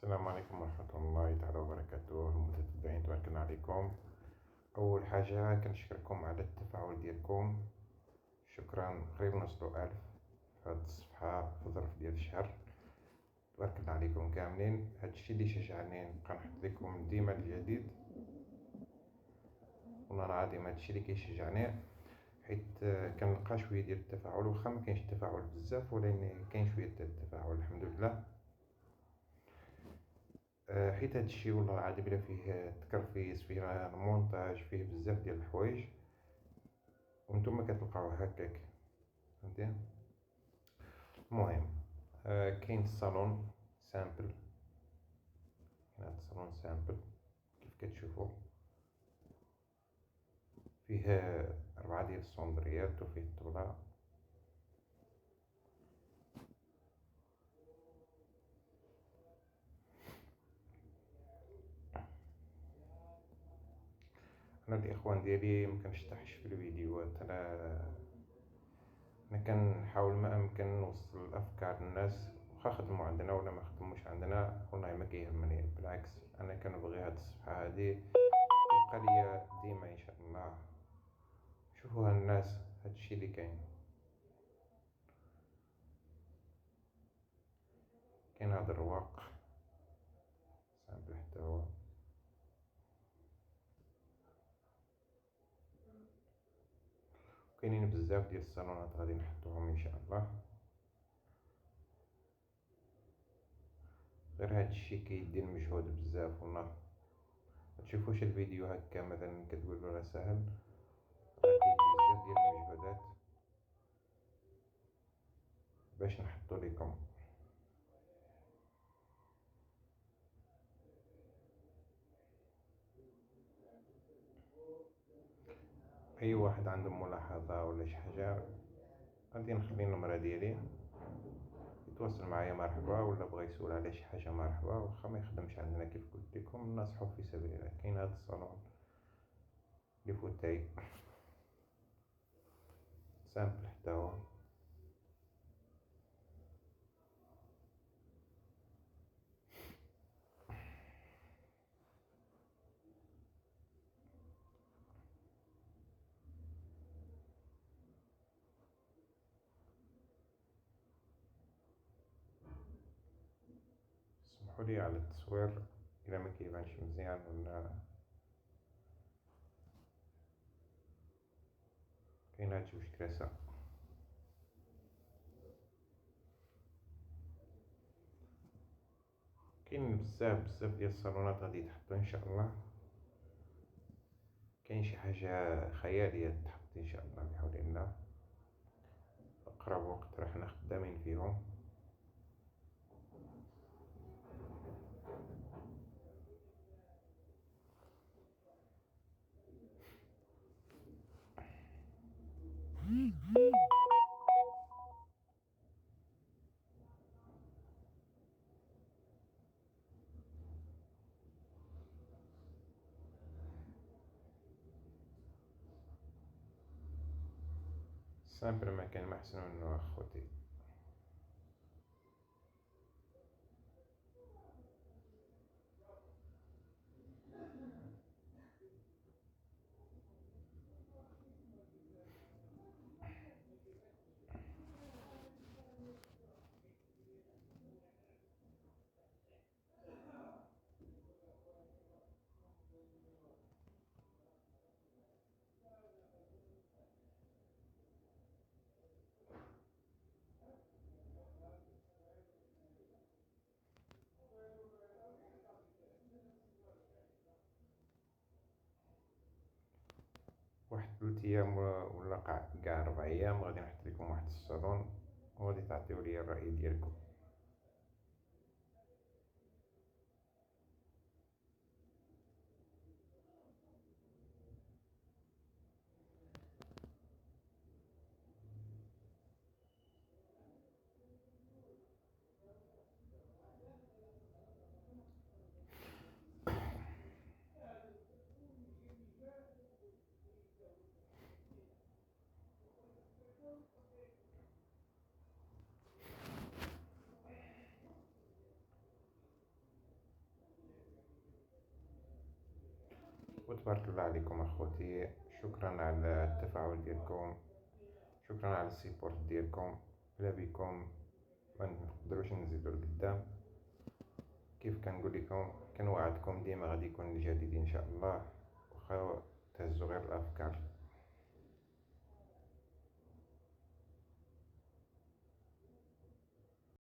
السلام عليكم ورحمة الله تعالى وبركاته. المتتبعين تبارك عليكم. أول حاجة كنشكركم على التفاعل ديالكم، شكرا. قريب نوصلوا 1000 في هاد الصفحة في ظرف ديال الشهر. تبارك الله عليكم كاملين. هادشي اللي شجعني نبقى نحط لكم ديما الجديد، والله العظيم هادشي اللي كيشجعني، حيت كنلقى شوية ديال التفاعل، واخا مكاينش التفاعل بزاف ولكن كاين شوية ديال التفاعل الحمد لله. حيت هادشي والله العظيم الا فيه تكرفيس، فيه المونتاج، فيه بزاف ديال الحوايج، وانتم كتلقاوه هكاك، فهمتي. المهم كاين الصالون سامبل، كاين هاد الصالون سامبل كيف كتشوفوا، فيه 4 ديال الصوندريات وفيه الطبلة. انا الاخوان ديالي مكنشطحش في الفيديوهات، انا كنحاول ما امكن نوصل الافكار للناس، واخا خدموا عندنا ولا ما خدموش عندنا والله ما كيهمني، بالعكس انا كنبغي هاد الصفحه هادي تبقى ليا ديما ان شاء الله. شوفوها الناس، هادشي اللي كاين هاد الرواق سامبل حتى هو. كاينين بزاف ديال الصالونات غادي نحطوهم ان شاء الله. غير هادشي كيدير مجهود بزاف والله. متشوفوش الفيديو هكا مثلا كتقولوا راه ساهل، راه كيدير بزاف ديال المجهودات باش نحطو لكم. اي واحد عنده ملاحظه ولا شي حاجه غادي نخلي النمره ديالي، يتواصل معايا مرحبا، ولا بغى يسول على شي حاجه مرحبا، واخا ما يخدمش عندنا كيف قلت لكم نصحو في سبيل الله. كاين هذا الصالون اللي فوتاي سامبل حتى هو. سمحوا لي على التصوير الا ما كيبانش مزيان، ولا كاين هاد جوج كراسة. كاين بزاف ديال الصالونات غادي يتحطو ان شاء الله. كاين شي حاجه خياليه تحط ان شاء الله بحول الله، اقرب وقت راحنا خدامين فيهم. سامبل ما كان محسن منه اخوتي. واحد 3 ايام ولا كاع 4 ايام غادي نحط لكم واحد الصالون، وغادي تعطيو لي الراي ديالكم. وتبارك الله عليكم اخوتي. شكرا على التفاعل ديالكم، شكرا على السيبورت ديالكم. بلا بكم ما نقدروش نزيدو لقدام. كيف كنقول لكم كنوعدكم ديما غادي يكون الجديد ان شاء الله، واخا تهزو غير الافكار.